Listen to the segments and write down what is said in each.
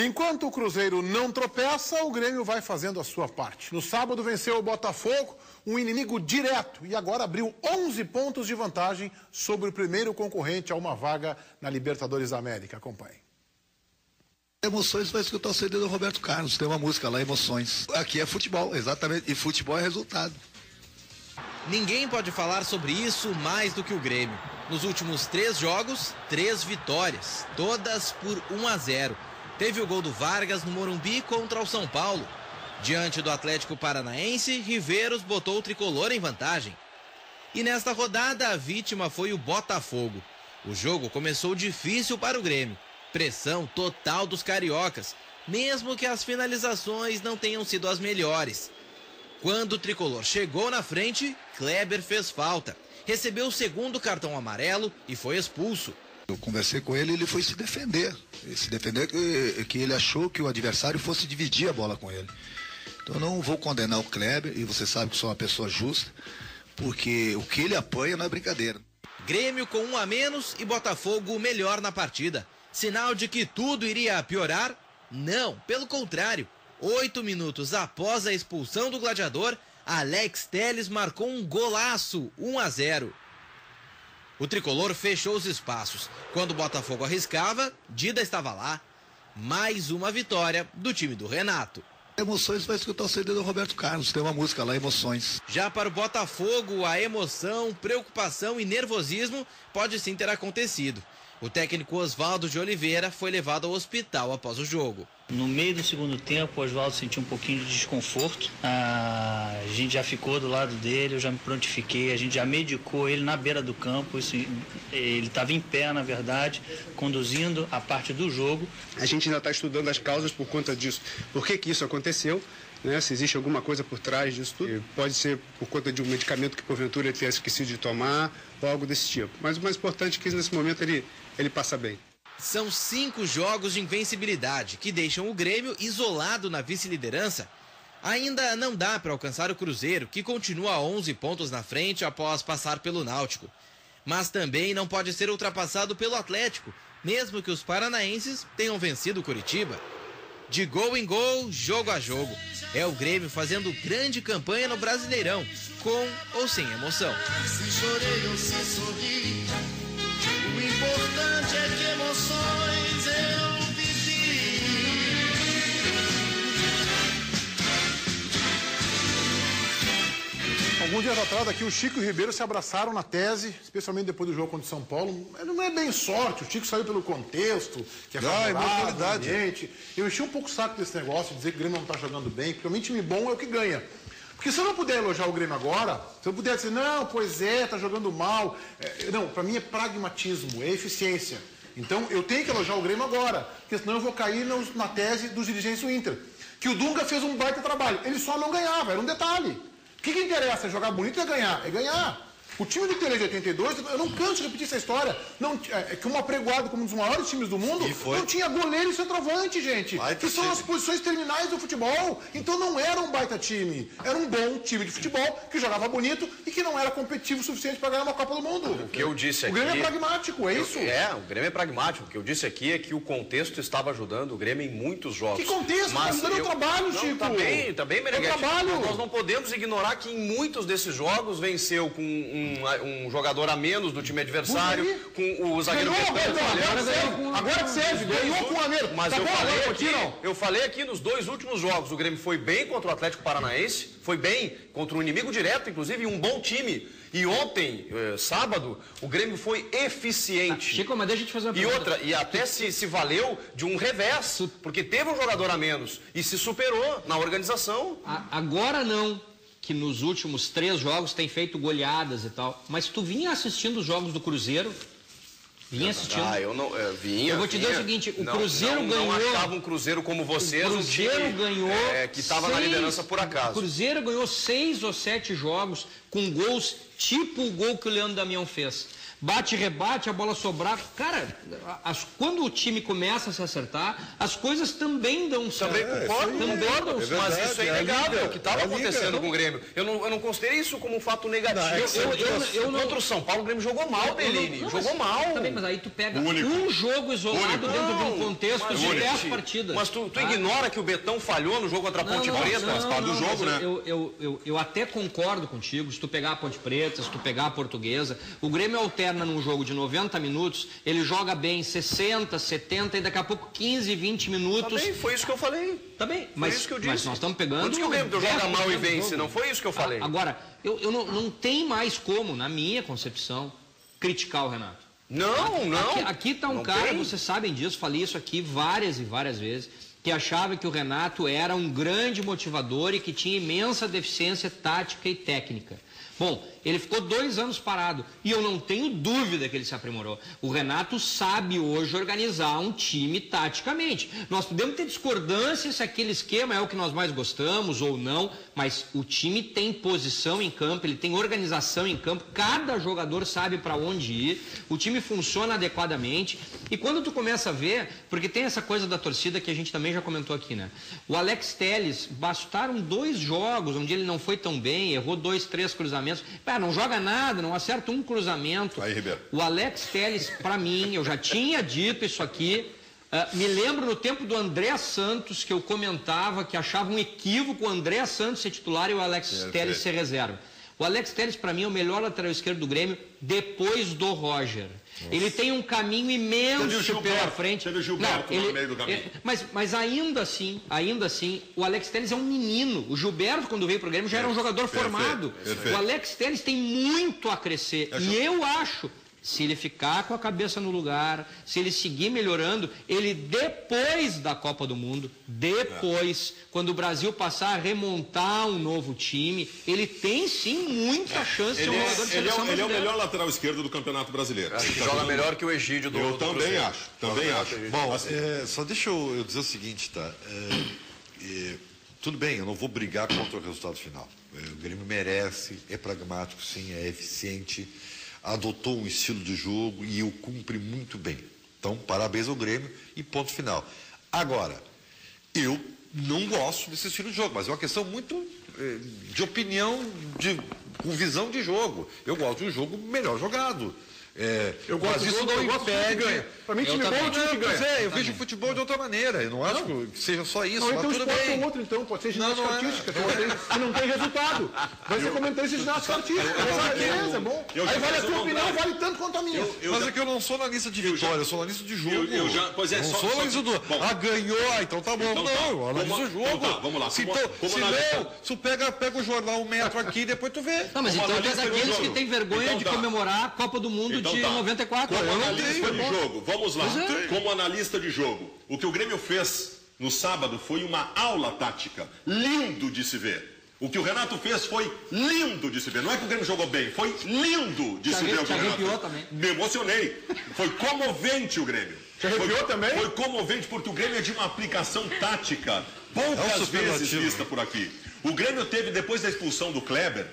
Enquanto o Cruzeiro não tropeça, o Grêmio vai fazendo a sua parte. No sábado venceu o Botafogo, um inimigo direto, e agora abriu 11 pontos de vantagem sobre o primeiro concorrente a uma vaga na Libertadores da América. Acompanhe. Emoções, vai escutar o CD do Roberto Carlos, tem uma música lá, Emoções. Aqui é futebol, exatamente, e futebol é resultado. Ninguém pode falar sobre isso mais do que o Grêmio. Nos últimos 3 jogos, 3 vitórias, todas por 1-0. Teve o gol do Vargas no Morumbi contra o São Paulo. Diante do Atlético Paranaense, Riveiros botou o tricolor em vantagem. E nesta rodada, a vítima foi o Botafogo. O jogo começou difícil para o Grêmio. Pressão total dos cariocas, mesmo que as finalizações não tenham sido as melhores. Quando o tricolor chegou na frente, Kleber fez falta. Recebeu o segundo cartão amarelo e foi expulso. Eu conversei com ele, ele foi se defender. Que ele achou que o adversário fosse dividir a bola com ele. Então eu não vou condenar o Kleber, e você sabe que sou uma pessoa justa, porque o que ele apanha não é brincadeira. Grêmio com 1 a menos e Botafogo melhor na partida. Sinal de que tudo iria piorar? Não, pelo contrário. 8 minutos após a expulsão do gladiador, Alex Telles marcou um golaço, 1-0. O tricolor fechou os espaços. Quando o Botafogo arriscava, Dida estava lá. Mais uma vitória do time do Renato. Emoções, vai escutar o CD do Roberto Carlos, tem uma música lá, Emoções. Já para o Botafogo, a emoção, preocupação e nervosismo pode sim ter acontecido. O técnico Oswaldo de Oliveira foi levado ao hospital após o jogo. No meio do segundo tempo, o Oswaldo sentiu um pouquinho de desconforto. A gente já ficou do lado dele, eu já me prontifiquei, a gente já medicou ele na beira do campo. Ele estava em pé, na verdade, conduzindo a parte do jogo. A gente ainda está estudando as causas por conta disso. Por que isso aconteceu? Né? Se existe alguma coisa por trás disso tudo. Pode ser por conta de um medicamento que porventura ele tenha esquecido de tomar ou algo desse tipo. Mas o mais importante é que nesse momento ele passa bem. São 5 jogos de invencibilidade que deixam o Grêmio isolado na vice-liderança. Ainda não dá para alcançar o Cruzeiro, que continua a 11 pontos na frente após passar pelo Náutico. Mas também não pode ser ultrapassado pelo Atlético, mesmo que os paranaenses tenham vencido o Curitiba. De gol em gol, jogo a jogo. É o Grêmio fazendo grande campanha no Brasileirão, com ou sem emoção. Se chorei ou se sorri, o importante é que emoções eu vivi. Alguns dias atrás aqui o Chico e o Ribeiro se abraçaram na tese, especialmente depois do jogo contra o São Paulo. Não é bem sorte, o Chico saiu pelo contexto, que é favorável, ambiente. Eu enchi um pouco o saco desse negócio, de dizer que o Grêmio não está jogando bem, porque realmente time bom é o que ganha. Porque se eu não puder elogiar o Grêmio agora, se eu puder dizer, não, pois é, tá jogando mal. Não, para mim é pragmatismo, é eficiência. Então eu tenho que elogiar o Grêmio agora, porque senão eu vou cair na tese dos dirigentes do Inter. Que o Dunga fez um baita trabalho, ele só não ganhava, era um detalhe. O que interessa? É jogar bonito e ganhar? É ganhar. O time do Tele de 82, eu não canso de repetir essa história, é que uma Apregoado, como um dos maiores times do mundo, não tinha goleiro e centroavante, gente. Que são as posições terminais do futebol. Então não era um baita time. Era um bom time de futebol, que jogava bonito e que não era competitivo o suficiente para ganhar uma Copa do Mundo. O que eu disse aqui... O Grêmio é pragmático, é isso? O Grêmio é pragmático. O que eu disse aqui é que o contexto estava ajudando o Grêmio em muitos jogos. Que contexto? Mas o trabalho, Chico. Tá bem, Meneghete. Nós não podemos ignorar que em muitos desses jogos venceu com um jogador a menos do time adversário, com o zagueiro... Agora que serve, ganhou com o América. Mas eu falei aqui nos 2 últimos jogos, o Grêmio foi bem contra o Atlético Paranaense, foi bem contra um inimigo direto, inclusive um bom time. E ontem, sábado, o Grêmio foi eficiente. Chico, mas deixa eu te fazer uma pergunta. E até se valeu de um revés, porque teve um jogador a menos e se superou na organização. Agora não, que nos últimos 3 jogos tem feito goleadas e tal, mas tu vinha assistindo os jogos do Cruzeiro? Vinha assistindo? Eu não vinha. Eu vou te dizer o seguinte, o Cruzeiro ganhou... Não achava um Cruzeiro como vocês, o Cruzeiro um time ganhou que estava na liderança por acaso. O Cruzeiro ganhou 6 ou 7 jogos com gols tipo o gol que o Leandro Damião fez. Bate, rebate, a bola sobrar. Cara, quando o time começa a se acertar, as coisas também dão certo. Também concordo. Dão certo. Mas isso é inegável, o que estava acontecendo com o Grêmio. Eu não considerei isso como um fato negativo. Contra o São Paulo, o Grêmio jogou mal, Bellini. Jogou mal. Também, mas aí tu pega um jogo isolado dentro de um contexto de 10 partidas. Mas tu ignora que o Betão falhou no jogo contra a Ponte Preta? Faz parte do jogo, né? Eu até concordo contigo. Se tu pegar a Ponte Preta, se tu pegar a Portuguesa, o Grêmio alterna num jogo de 90 minutos, ele joga bem 60, 70 e daqui a pouco 15, 20 minutos. Tá bem, foi isso que eu falei. Tá bem, mas isso que eu disse. Mas nós estamos pegando... Antes que o Grêmio joga mal e vence, não foi isso que eu falei. Agora, eu não tem mais como, na minha concepção, criticar o Renato. Não. Aqui está um cara, vocês sabem disso, falei isso aqui várias e várias vezes, que achava que o Renato era um grande motivador e que tinha imensa deficiência tática e técnica. Bom, ele ficou 2 anos parado e eu não tenho dúvida que ele se aprimorou. O Renato sabe hoje organizar um time taticamente. Nós podemos ter discordância se aquele esquema é o que nós mais gostamos ou não, mas o time tem posição em campo, ele tem organização em campo, cada jogador sabe para onde ir, o time funciona adequadamente e quando tu começa a ver, porque tem essa coisa da torcida que a gente também já comentou aqui, né? O Alex Telles, bastaram 2 jogos onde ele não foi tão bem, errou 2, 3 cruzamentos. Não joga nada, não acerta um cruzamento. Aí, Ribeiro. O Alex Telles, para mim, eu já tinha dito isso aqui, me lembro no tempo do André Santos, que eu comentava que achava um equívoco o André Santos ser titular e o Alex Telles ser reserva. O Alex Telles, para mim, é o melhor lateral esquerdo do Grêmio depois do Roger. Nossa. Ele tem um caminho imenso pela frente. Teve o Gilberto no meio do caminho. Mas ainda assim, o Alex Telles é um menino. O Gilberto, quando veio para o Grêmio, já era um jogador formado. O Alex Telles tem muito a crescer. E eu acho, se ele ficar com a cabeça no lugar, se ele seguir melhorando, ele depois da Copa do Mundo, quando o Brasil passar a remontar um novo time, ele tem sim muita chance de ser um jogador de seleção brasileira. Ele é o melhor lateral esquerdo do Campeonato Brasileiro. Acho que joga melhor que o Egídio do Eu também acho. Bom, só deixa eu dizer o seguinte, tá? Tudo bem, eu não vou brigar contra o resultado final. O Grêmio merece, é pragmático sim, é eficiente, adotou um estilo de jogo e o cumpre muito bem. Então, parabéns ao Grêmio e ponto final. Agora, eu não gosto desse estilo de jogo, mas é uma questão muito de opinião, com visão de jogo. Eu gosto de um jogo melhor jogado. Eu gosto disso, não impede. Para mim, time bom é o time que ganha. Eu vejo o futebol de outra maneira. Eu não acho que seja só isso. Não, mas então tudo esporte bem. é outro, então. Pode ser ginástica artística, que não tem resultado. Vai ser comentarista de ginástica artística. Beleza, é bom. Aí vale a tua opinião, vale tanto quanto a minha. Mas é que eu não sou na lista de vitória, eu sou na lista de jogo. Pois é, não sou na lista do... ganhou, então tá bom. Não, analiso o jogo. Vamos lá. Se tu pega o jornal 1 metro aqui e depois tu vê. Não, mas então tu é daqueles que tem vergonha de comemorar a Copa do Mundo de 94. Como analista de jogo, vamos lá. Como analista de jogo, o que o Grêmio fez no sábado foi uma aula tática. Lindo de se ver. O que o Renato fez foi lindo de se ver. Não é que o Grêmio jogou bem, foi lindo de se ver o que o Renato. Também. Me emocionei. Foi comovente o Grêmio. Te arrepiou também? Foi comovente porque o Grêmio é de uma aplicação tática poucas vezes vista por aqui. O Grêmio teve, depois da expulsão do Kleber,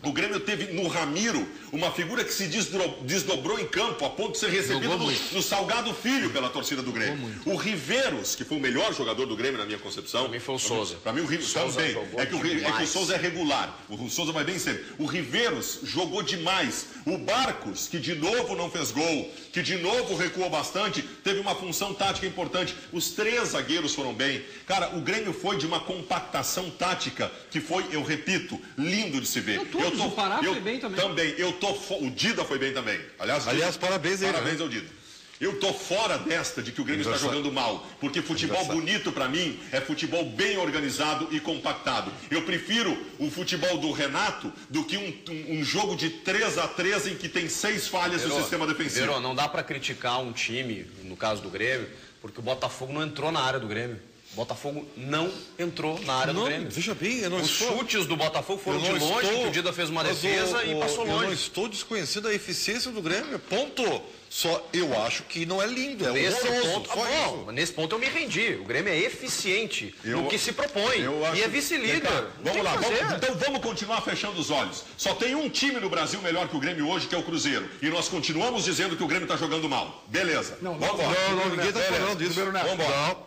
o Grêmio teve no Ramiro uma figura que se desdobrou em campo a ponto de ser recebido no Salgado Filho pela torcida do Grêmio. O Riveiros, que foi o melhor jogador do Grêmio na minha concepção. Para mim foi o Souza. Para mim o Riveiros também. É que o Souza é regular. O Souza vai bem sempre. O Riveiros jogou demais. O Barcos, que de novo não fez gol, que de novo recuou bastante, teve uma função tática importante. Os 3 zagueiros foram bem. Cara, o Grêmio foi de uma compactação tática que foi, eu repito, lindo de se ver. O Pará foi bem também. O Dida foi bem também. Aliás, parabéns ao Dida. Eu tô fora desta de que o Grêmio está jogando mal, porque futebol bonito para mim é futebol bem organizado e compactado. Eu prefiro o futebol do Renato do que um jogo de 3-3 em que tem 6 falhas no sistema defensivo. Não dá para criticar um time, no caso do Grêmio, porque o Botafogo não entrou na área do Grêmio. O Botafogo não entrou na área do Grêmio. Veja bem, Os chutes do Botafogo foram de longe, que o Dida fez uma defesa e passou longe. Eu não estou desconhecendo a eficiência do Grêmio, ponto. Só eu acho que não é lindo, é horroroso. Nesse ponto eu me rendi. O Grêmio é eficiente no que se propõe. E é vice-líder. Vamos lá, então vamos continuar fechando os olhos. Só tem um time no Brasil melhor que o Grêmio hoje, que é o Cruzeiro. E nós continuamos dizendo que o Grêmio está jogando mal. Beleza. Não, ninguém está falando isso.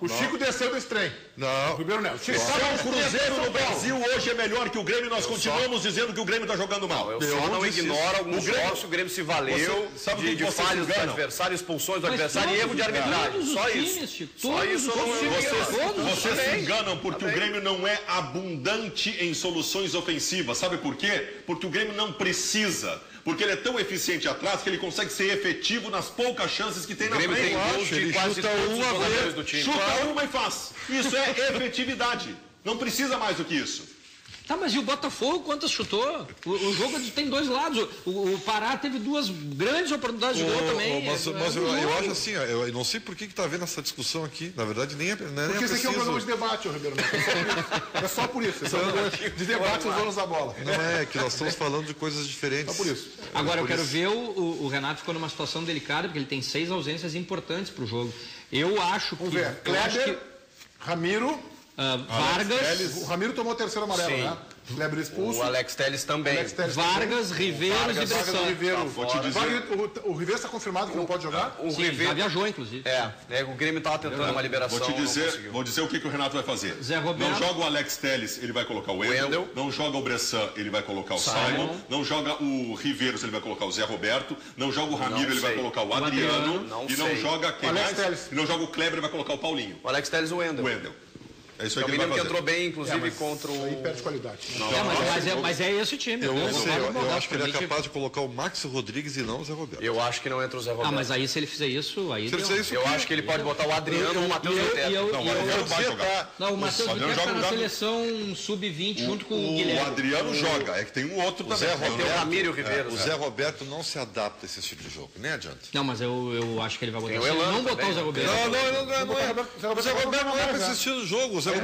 O Chico desceu desse trem. Não. Ribeiro Neto. O Cruzeiro no Brasil hoje é melhor que o Grêmio e nós continuamos dizendo que o Grêmio está jogando mal. Eu só não ignoro alguns jogos que o Grêmio se valeu de falhas do adversário, expulsões do adversário e erro de arbitragem. Só isso. Só isso. Vocês se enganam porque o Grêmio não é abundante em soluções ofensivas. Sabe por quê? Porque o Grêmio não precisa. Porque ele é tão eficiente atrás que ele consegue ser efetivo nas poucas chances que tem na frente. O Grêmio tem gols de quase todos os jogadores do time. Chuta uma e faz. Isso é efetividade. Não precisa mais do que isso. Tá, mas e o Botafogo quantas chutou? O jogo tem dois lados. O Pará teve duas grandes oportunidades de gol também. Mas eu acho assim, eu não sei por que está havendo essa discussão aqui. Na verdade, nem é Porque preciso. esse aqui é um programa de debate, Ribeiro Neto. É só por isso. Esse é um programa de debate os donos da bola. Não é, que nós estamos falando de coisas diferentes. Só por isso. Agora, eu quero ver o Renato ficou numa situação delicada, porque ele tem 6 ausências importantes para o jogo. Eu acho que... Vamos ver. Kleber, Ramiro... Vargas... O Ramiro tomou o terceiro amarelo, né? Kleber expulso. O Alex Telles também. Vargas, Riveiros e Bressan. Vou te dizer. O Riveiros está confirmado que não pode jogar? O Riveiros já viajou, inclusive. O Grêmio estava tentando uma liberação. Vou dizer o que o Renato vai fazer. Zé Roberto. Não joga o Alex Telles, ele vai colocar o Wendel. Não joga o Bressan, ele vai colocar o Simon. Não joga o Riveiros, ele vai colocar o Zé Roberto. Não joga o Ramiro, ele vai colocar o Adriano. E não joga quem mais? E não joga o Kleber, ele vai colocar o Paulinho. O Alex Telles e o Wendel. É isso aí que ele vai fazer. Que entrou bem, inclusive, contra o... Aí perde qualidade. Mas é esse o time. Eu acho que ele é capaz de colocar o Max Rodrigues e não o Zé Roberto. Eu acho que não entra o Zé Roberto. Mas aí se ele fizer isso... Eu acho que ele pode botar o Adriano ou o Matheus Neto. Não, o Adriano vai jogar. Não, o Matheus Neto está na seleção sub-20 junto com o Guilherme. O Adriano joga, é que tem um outro também. Tem o Ramiro e o Ribeiro. O Zé Roberto não se adapta a esse tipo de jogo, nem adianta. Não, mas eu acho que ele vai botar. Se ele não botar o Zé Roberto... Não, o Zé Roberto não é para esse estilo de jogo. O Zé Roberto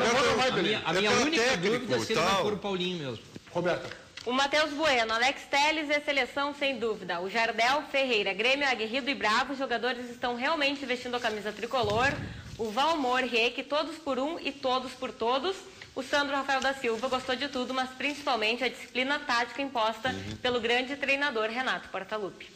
a minha única dúvida é se ele vai pôr o Paulinho mesmo. Roberta. O Matheus Bueno, Alex Telles é seleção sem dúvida. O Jardel, Ferreira, Grêmio, aguerrido e bravo. Os jogadores estão realmente vestindo a camisa tricolor. O Valmor, Reque, todos por um e todos por todos. O Sandro Rafael da Silva gostou de tudo, mas principalmente a disciplina tática imposta pelo grande treinador Renato Portaluppi.